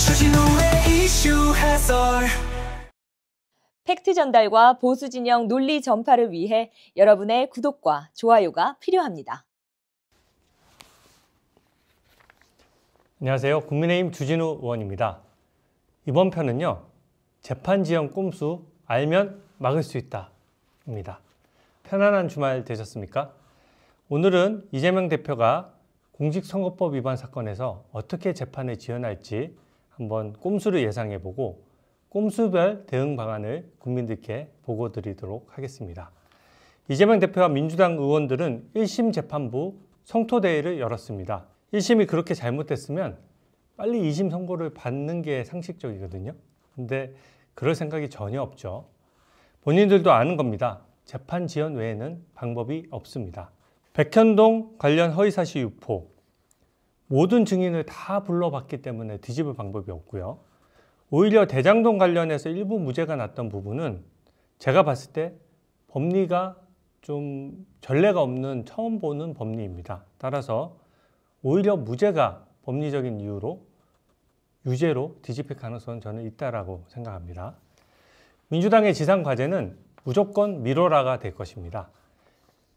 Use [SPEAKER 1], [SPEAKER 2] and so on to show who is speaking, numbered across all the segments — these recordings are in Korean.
[SPEAKER 1] 주진우의 이슈 해설.
[SPEAKER 2] 팩트 전달과 보수 진영 논리 전파를 위해 여러분의 구독과 좋아요가 필요합니다.
[SPEAKER 3] 안녕하세요. 국민의힘 주진우 의원입니다. 이번 편은요, 재판 지연 꼼수 알면 막을 수 있다 입니다. 편안한 주말 되셨습니까? 오늘은 이재명 대표가 공직선거법 위반 사건에서 어떻게 재판을 지연할지 한번 꼼수를 예상해보고 꼼수별 대응 방안을 국민들께 보고 드리도록 하겠습니다. 이재명 대표와 민주당 의원들은 1심 재판부 성토대회를 열었습니다. 1심이 그렇게 잘못됐으면 빨리 2심 선고를 받는 게 상식적이거든요. 근데 그럴 생각이 전혀 없죠. 본인들도 아는 겁니다. 재판 지연 외에는 방법이 없습니다. 백현동 관련 허위사실 유포, 모든 증인을 다 불러봤기 때문에 뒤집을 방법이 없고요. 오히려 대장동 관련해서 일부 무죄가 났던 부분은 제가 봤을 때 법리가 좀 전례가 없는 처음 보는 법리입니다. 따라서 오히려 무죄가 법리적인 이유로 유죄로 뒤집힐 가능성은 저는 있다라고 생각합니다. 민주당의 지상 과제는 무조건 미뤄라가 될 것입니다.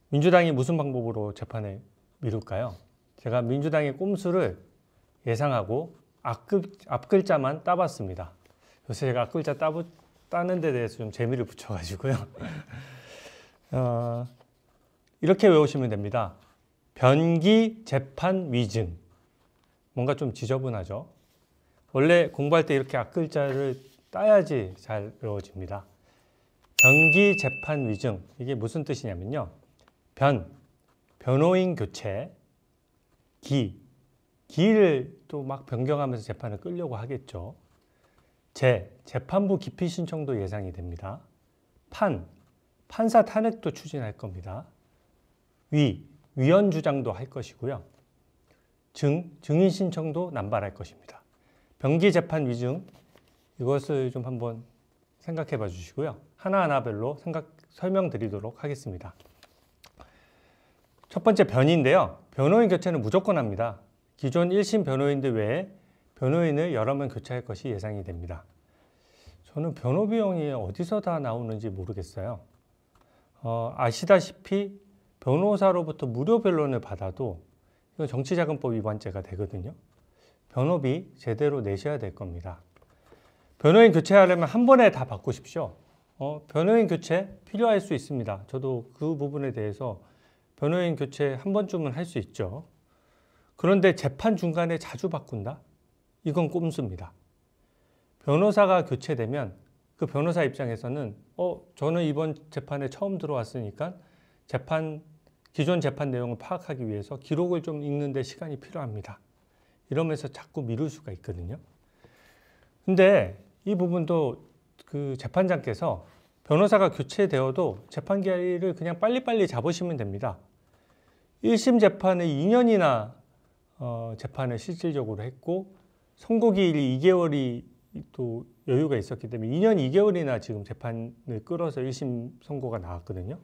[SPEAKER 3] 민주당이 무슨 방법으로 재판을 미룰까요? 제가 민주당의 꼼수를 예상하고 앞글자만 따봤습니다. 요새 제가 앞글자 따는 데 대해서 좀 재미를 붙여가지고요. 이렇게 외우시면 됩니다. 변기 재판 위증. 뭔가 좀 지저분하죠? 원래 공부할 때 이렇게 앞글자를 따야지 잘 외워집니다. 변기 재판 위증. 이게 무슨 뜻이냐면요. 변호인 교체. 기를 또 막 변경하면서 재판을 끌려고 하겠죠. 재판부 기피 신청도 예상이 됩니다. 판사 탄핵도 추진할 겁니다. 위헌 주장도 할 것이고요. 증인 신청도 남발할 것입니다. 변기 재판 위증, 이것을 좀 한번 생각해 봐 주시고요. 하나하나별로 설명드리도록 하겠습니다. 첫 번째 변인데요. 변호인 교체는 무조건 합니다. 기존 1심 변호인들 외에 변호인을 여러 명 교체할 것이 예상이 됩니다. 저는 변호 비용이 어디서 다 나오는지 모르겠어요. 아시다시피 변호사로부터 무료 변론을 받아도 이건 정치자금법 위반죄가 되거든요. 변호비 제대로 내셔야 될 겁니다. 변호인 교체하려면 한 번에 다 바꾸십시오. 변호인 교체 필요할 수 있습니다. 저도 그 부분에 대해서 변호인 교체 한 번쯤은 할 수 있죠. 그런데 재판 중간에 자주 바꾼다? 이건 꼼수입니다. 변호사가 교체되면 그 변호사 입장에서는 저는 이번 재판에 처음 들어왔으니까 기존 재판 내용을 파악하기 위해서 기록을 좀 읽는 데 시간이 필요합니다. 이러면서 자꾸 미룰 수가 있거든요. 근데 이 부분도 그 재판장께서 변호사가 교체되어도 재판 기일을 그냥 빨리빨리 잡으시면 됩니다. 1심 재판에 2년이나 재판을 실질적으로 했고 선고 기일이 2개월이 또 여유가 있었기 때문에 2년 2개월이나 지금 재판을 끌어서 1심 선고가 나왔거든요.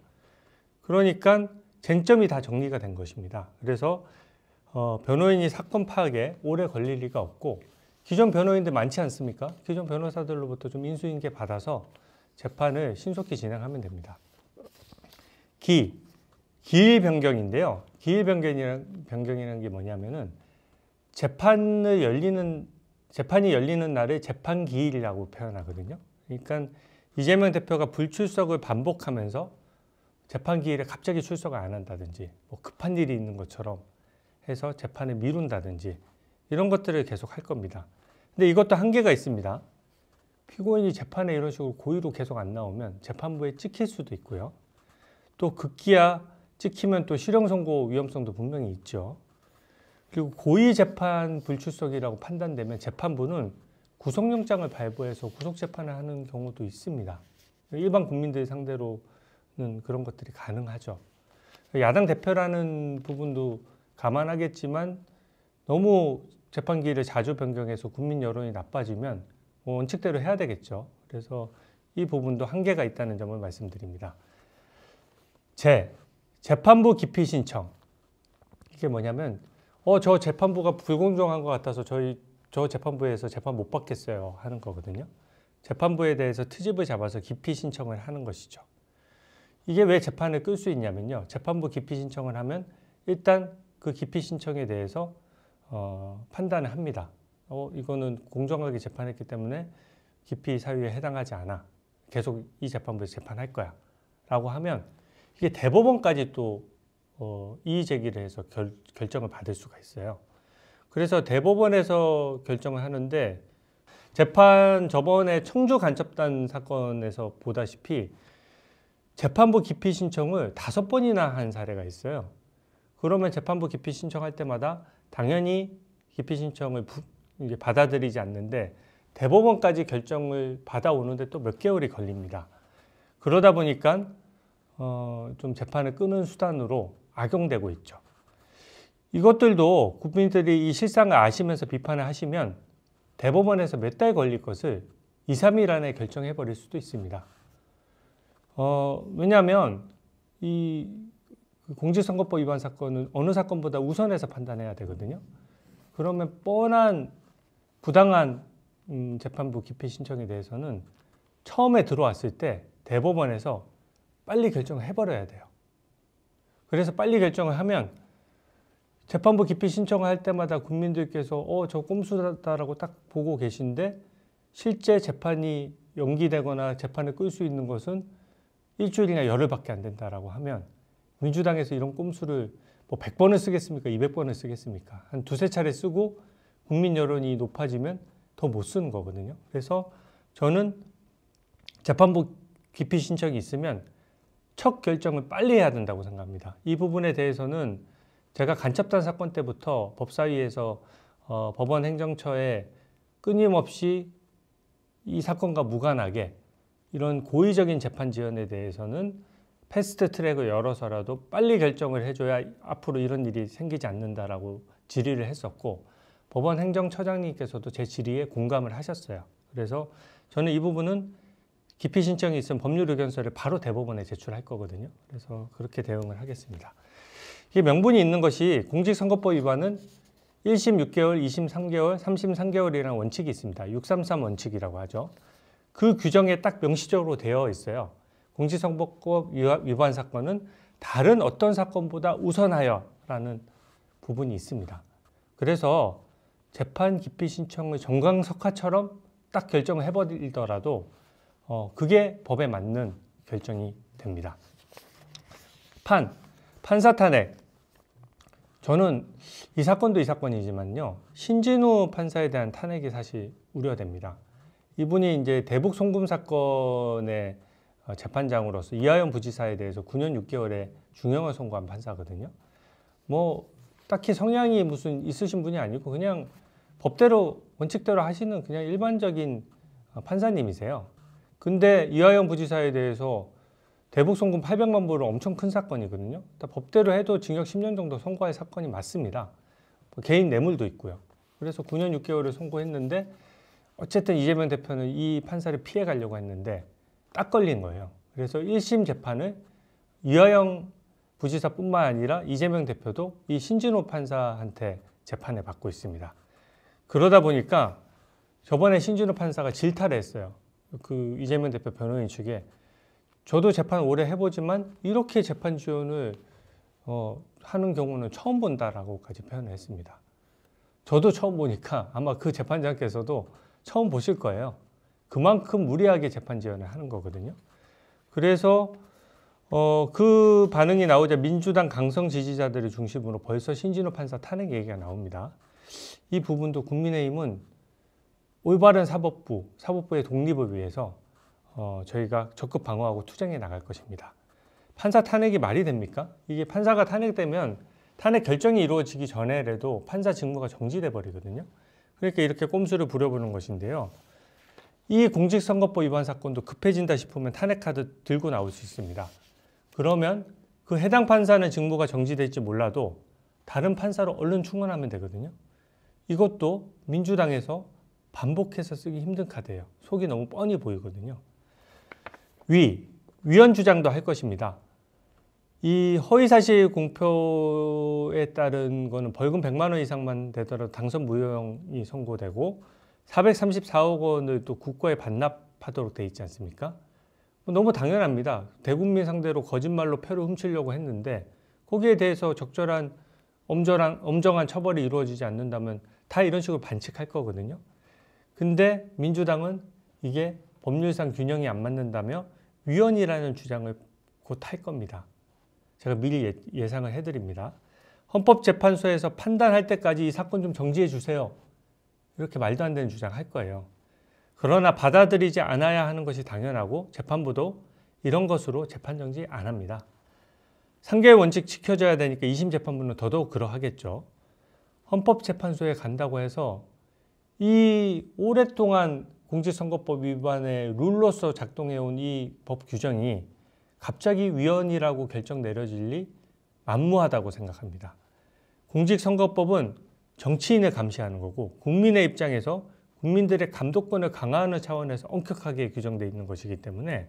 [SPEAKER 3] 그러니까 쟁점이 다 정리가 된 것입니다. 그래서 변호인이 사건 파악에 오래 걸릴 리가 없고 기존 변호인들 많지 않습니까? 기존 변호사들로부터 좀 인수인계 받아서 재판을 신속히 진행하면 됩니다. 기일 변경인데요. 기일 변경이라는 게 뭐냐면은 재판이 열리는 날을 재판 기일이라고 표현하거든요. 그러니까 이재명 대표가 불출석을 반복하면서 재판 기일에 갑자기 출석을 안 한다든지 뭐 급한 일이 있는 것처럼 해서 재판을 미룬다든지 이런 것들을 계속 할 겁니다. 근데 이것도 한계가 있습니다. 피고인이 재판에 이런 식으로 고의로 계속 안 나오면 재판부에 찍힐 수도 있고요. 또 급기야 찍히면 또 실형 선고 위험성도 분명히 있죠. 그리고 고의 재판 불출석이라고 판단되면 재판부는 구속영장을 발부해서 구속재판을 하는 경우도 있습니다. 일반 국민들 상대로는 그런 것들이 가능하죠. 야당 대표라는 부분도 감안하겠지만 너무 재판 기일을 자주 변경해서 국민 여론이 나빠지면 원칙대로 해야 되겠죠. 그래서 이 부분도 한계가 있다는 점을 말씀드립니다. 재판부 기피 신청. 이게 뭐냐면 저 재판부가 불공정한 것 같아서 저희 저 재판부에서 재판 못 받겠어요 하는 거거든요. 재판부에 대해서 트집을 잡아서 기피 신청을 하는 것이죠. 이게 왜 재판을 끌 수 있냐면요. 재판부 기피 신청을 하면 일단 그 기피 신청에 대해서 판단을 합니다. 이거는 공정하게 재판했기 때문에 기피 사유에 해당하지 않아. 계속 이 재판부에서 재판할 거야. 라고 하면 이게 대법원까지 또 이의 제기를 해서 결정을 받을 수가 있어요. 그래서 대법원에서 결정을 하는데 재판 저번에 청주 간첩단 사건에서 보다시피 재판부 기피 신청을 5번이나 한 사례가 있어요. 그러면 재판부 기피 신청할 때마다 당연히 기피 신청을 이제 받아들이지 않는데 대법원까지 결정을 받아오는데 또 몇 개월이 걸립니다. 그러다 보니까 좀 재판을 끄는 수단으로 악용되고 있죠. 이것들도 국민들이 이 실상을 아시면서 비판을 하시면 대법원에서 몇 달 걸릴 것을 2, 3일 안에 결정해 버릴 수도 있습니다. 왜냐하면 이 공직선거법 위반 사건은 어느 사건보다 우선해서 판단해야 되거든요. 그러면 뻔한 부당한 재판부 기피 신청에 대해서는 처음에 들어왔을 때 대법원에서 빨리 결정을 해버려야 돼요. 그래서 빨리 결정을 하면 재판부 기피 신청을 할 때마다 국민들께서 저 꼼수다라고 딱 보고 계신데 실제 재판이 연기되거나 재판을 끌 수 있는 것은 일주일이나 열흘밖에 안 된다라고 하면 민주당에서 이런 꼼수를 뭐 100번을 쓰겠습니까? 200번을 쓰겠습니까? 한 두세 차례 쓰고 국민 여론이 높아지면 더 못 쓰는 거거든요. 그래서 저는 재판부 기피 신청이 있으면 첫 결정을 빨리 해야 된다고 생각합니다. 이 부분에 대해서는 제가 간첩단 사건 때부터 법사위에서 법원 행정처에 끊임없이 이 사건과 무관하게 이런 고의적인 재판 지연에 대해서는 패스트 트랙을 열어서라도 빨리 결정을 해줘야 앞으로 이런 일이 생기지 않는다라고 질의를 했었고 법원 행정처장님께서도 제 질의에 공감을 하셨어요. 그래서 저는 이 부분은 기피 신청이 있으면 법률 의견서를 바로 대법원에 제출할 거거든요. 그래서 그렇게 대응을 하겠습니다. 이게 명분이 있는 것이 공직선거법 위반은 1심 6개월, 2심 3개월, 3심 3개월이라는 원칙이 있습니다. 633 원칙이라고 하죠. 그 규정에 딱 명시적으로 되어 있어요. 공직선거법 위반 사건은 다른 어떤 사건보다 우선하여라는 부분이 있습니다. 그래서 재판 기피 신청을 정광석화처럼 딱 결정을 해버리더라도 그게 법에 맞는 결정이 됩니다. 판사 탄핵. 저는 이 사건도 이 사건이지만요. 신진우 판사에 대한 탄핵이 사실 우려됩니다. 이분이 이제 대북 송금 사건의 재판장으로서 이하연 부지사에 대해서 9년 6개월의 중형을 선고한 판사거든요. 뭐 딱히 성향이 무슨 있으신 분이 아니고 그냥 법대로 원칙대로 하시는 그냥 일반적인 판사님이세요. 근데 이하연 부지사에 대해서 대북 송금 800만 불은 엄청 큰 사건이거든요. 법대로 해도 징역 10년 정도 선고할 사건이 맞습니다. 개인 뇌물도 있고요. 그래서 9년 6개월을 선고했는데 어쨌든 이재명 대표는 이 판사를 피해 가려고 했는데 딱 걸린 거예요. 그래서 1심 재판을 이하영 부지사뿐만 아니라 이재명 대표도 이 신진호 판사한테 재판을 받고 있습니다. 그러다 보니까 저번에 신진호 판사가 질타를 했어요. 그 이재명 대표 변호인 측에 저도 재판 오래 해보지만 이렇게 재판 지연을 하는 경우는 처음 본다라고까지 표현을 했습니다. 저도 처음 보니까 아마 그 재판장께서도 처음 보실 거예요. 그만큼 무리하게 재판 지연을 하는 거거든요. 그래서 그 반응이 나오자 민주당 강성 지지자들을 중심으로 벌써 신진호 판사 탄핵 얘기가 나옵니다. 이 부분도 국민의힘은 올바른 사법부의 독립을 위해서 저희가 적극 방어하고 투쟁해 나갈 것입니다. 판사 탄핵이 말이 됩니까? 이게 판사가 탄핵되면 탄핵 결정이 이루어지기 전에라도 판사 직무가 정지돼 버리거든요. 그러니까 이렇게 꼼수를 부려보는 것인데요. 이 공직선거법 위반 사건도 급해진다 싶으면 탄핵 카드 들고 나올 수 있습니다. 그러면 그 해당 판사는 직무가 정지될지 몰라도 다른 판사로 얼른 충원하면 되거든요. 이것도 민주당에서 반복해서 쓰기 힘든 카드예요. 속이 너무 뻔히 보이거든요. 위헌 주장도 할 것입니다. 이 허위사실 공표에 따른 거는 벌금 100만 원 이상만 되더라도 당선 무효형이 선고되고 434억 원을 또 국고에 반납하도록 돼 있지 않습니까? 너무 당연합니다. 대국민 상대로 거짓말로 표를 훔치려고 했는데 거기에 대해서 적절한 엄정한 처벌이 이루어지지 않는다면 다 이런 식으로 반칙할 거거든요. 근데 민주당은 이게 법률상 균형이 안 맞는다며 위헌이라는 주장을 곧 할 겁니다. 제가 미리 예상을 해드립니다. 헌법재판소에서 판단할 때까지 이 사건 좀 정지해 주세요. 이렇게 말도 안 되는 주장 할 거예요. 그러나 받아들이지 않아야 하는 것이 당연하고 재판부도 이런 것으로 재판 정지 안 합니다. 3개의 원칙 지켜줘야 되니까 2심 재판부는 더더욱 그러하겠죠. 헌법재판소에 간다고 해서 이 오랫동안 공직선거법 위반의 룰로서 작동해온 이 법 규정이 갑자기 위헌이라고 결정 내려질 리 만무하다고 생각합니다. 공직선거법은 정치인을 감시하는 거고 국민의 입장에서 국민들의 감독권을 강화하는 차원에서 엄격하게 규정되어 있는 것이기 때문에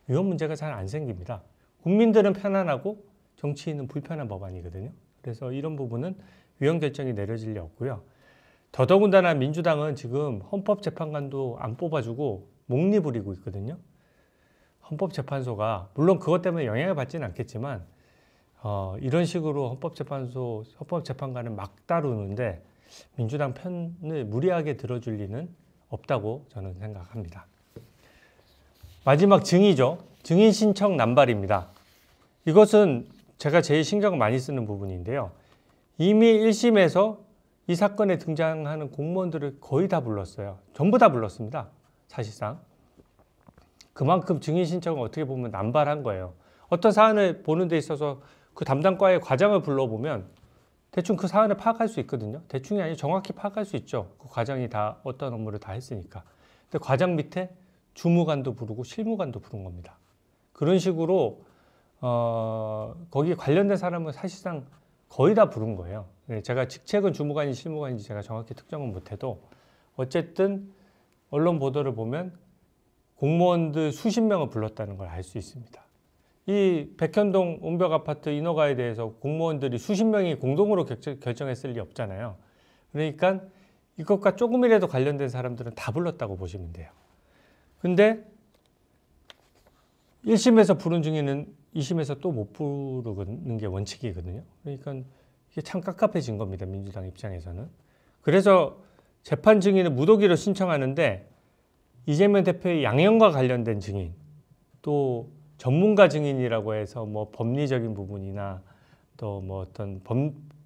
[SPEAKER 3] 위헌 문제가 잘 안 생깁니다. 국민들은 편안하고 정치인은 불편한 법안이거든요. 그래서 이런 부분은 위헌 결정이 내려질 리 없고요. 더더군다나 민주당은 지금 헌법재판관도 안 뽑아주고 목리 부리고 있거든요. 헌법재판소가 물론 그것 때문에 영향을 받지는 않겠지만 이런 식으로 헌법재판관을 막 다루는데 민주당 편을 무리하게 들어줄 리는 없다고 저는 생각합니다. 마지막 증의죠. 증인 신청 남발입니다. 이것은 제가 제일 신경을 많이 쓰는 부분인데요. 이미 1심에서 이 사건에 등장하는 공무원들을 거의 다 불렀어요. 전부 다 불렀습니다. 사실상. 그만큼 증인 신청을 어떻게 보면 남발한 거예요. 어떤 사안을 보는 데 있어서 그 담당과의 과장을 불러보면 대충 그 사안을 파악할 수 있거든요. 대충이 아니고 정확히 파악할 수 있죠. 그 과장이 다 어떤 업무를 다 했으니까. 근데 과장 밑에 주무관도 부르고 실무관도 부른 겁니다. 그런 식으로 거기에 관련된 사람은 사실상 거의 다 부른 거예요. 제가 직책은 주무관인지 실무관인지 제가 정확히 특정은 못해도 어쨌든 언론 보도를 보면 공무원들 수십 명을 불렀다는 걸 알 수 있습니다. 이 백현동 온벽 아파트 인허가에 대해서 공무원들이 수십 명이 공동으로 결정했을 리 없잖아요. 그러니까 이것과 조금이라도 관련된 사람들은 다 불렀다고 보시면 돼요. 근데 1심에서 부른 증인은 2심에서 또 못 부르는 게 원칙이거든요. 그러니까 이게 참 깝깝해진 겁니다. 민주당 입장에서는. 그래서 재판 증인을 무더기로 신청하는데 이재명 대표의 양형과 관련된 증인, 또 전문가 증인이라고 해서 뭐 법리적인 부분이나 또 뭐 어떤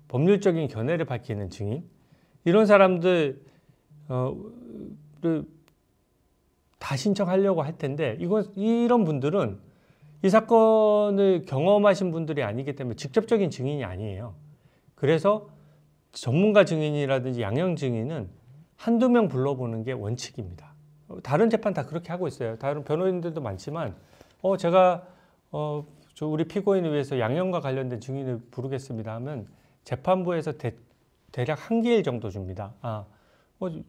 [SPEAKER 3] 법률적인 견해를 밝히는 증인, 이런 사람들을 다 신청하려고 할 텐데 이런 분들은 이 사건을 경험하신 분들이 아니기 때문에 직접적인 증인이 아니에요. 그래서 전문가 증인이라든지 양형 증인은 한두 명 불러보는 게 원칙입니다. 다른 재판 다 그렇게 하고 있어요. 다른 변호인들도 많지만 제가 우리 피고인을 위해서 양형과 관련된 증인을 부르겠습니다 하면 재판부에서 대략 한 개일 정도 줍니다.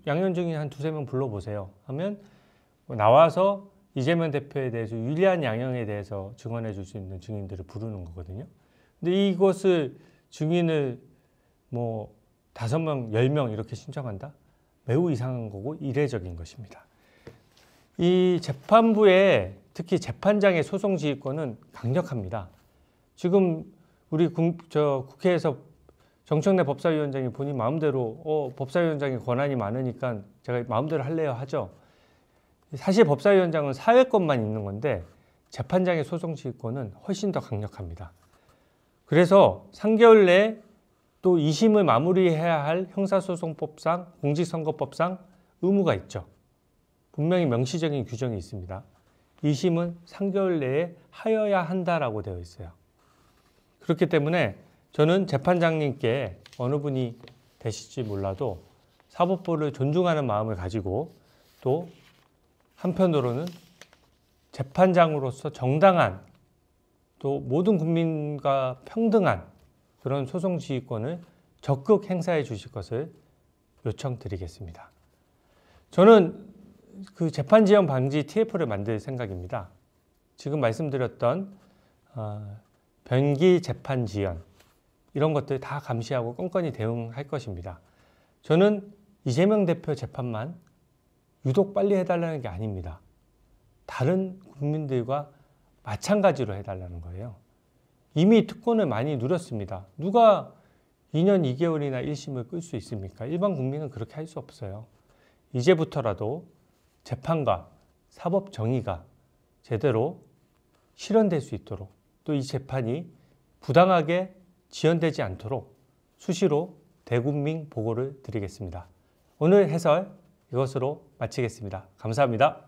[SPEAKER 3] 양형 증인 한 두세 명 불러보세요 하면 나와서 이재명 대표에 대해서 유리한 양형에 대해서 증언해 줄 수 있는 증인들을 부르는 거거든요. 근데 이것을 증인을 뭐 5명, 10명 이렇게 신청한다? 매우 이상한 거고 이례적인 것입니다. 이 재판부의 특히 재판장의 소송 지휘권은 강력합니다. 지금 우리 국회에서 정청래 법사위원장이 본인 마음대로 법사위원장의 권한이 많으니까 제가 마음대로 할래요 하죠. 사실 법사위원장은 사회권만 있는 건데 재판장의 소송 지휘권은 훨씬 더 강력합니다. 그래서 3개월 내에 또 2심을 마무리해야 할 형사소송법상, 공직선거법상 의무가 있죠. 분명히 명시적인 규정이 있습니다. 2심은 3개월 내에 하여야 한다라고 되어 있어요. 그렇기 때문에 저는 재판장님께 어느 분이 되실지 몰라도 사법부를 존중하는 마음을 가지고 또 한편으로는 재판장으로서 정당한 또 모든 국민과 평등한 그런 소송 지휘권을 적극 행사해 주실 것을 요청드리겠습니다. 저는 그 재판 지연 방지 TF를 만들 생각입니다. 지금 말씀드렸던 변기 재판 지연 이런 것들 다 감시하고 꼼꼼히 대응할 것입니다. 저는 이재명 대표 재판만 유독 빨리 해달라는 게 아닙니다. 다른 국민들과 마찬가지로 해달라는 거예요. 이미 특권을 많이 누렸습니다. 누가 2년 2개월이나 1심을 끌 수 있습니까? 일반 국민은 그렇게 할 수 없어요. 이제부터라도 재판과 사법 정의가 제대로 실현될 수 있도록 또 이 재판이 부당하게 지연되지 않도록 수시로 대국민 보고를 드리겠습니다. 오늘 해설 이것으로 마치겠습니다. 감사합니다.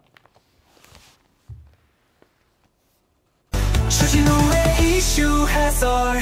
[SPEAKER 1] 주진우의 이슈 해설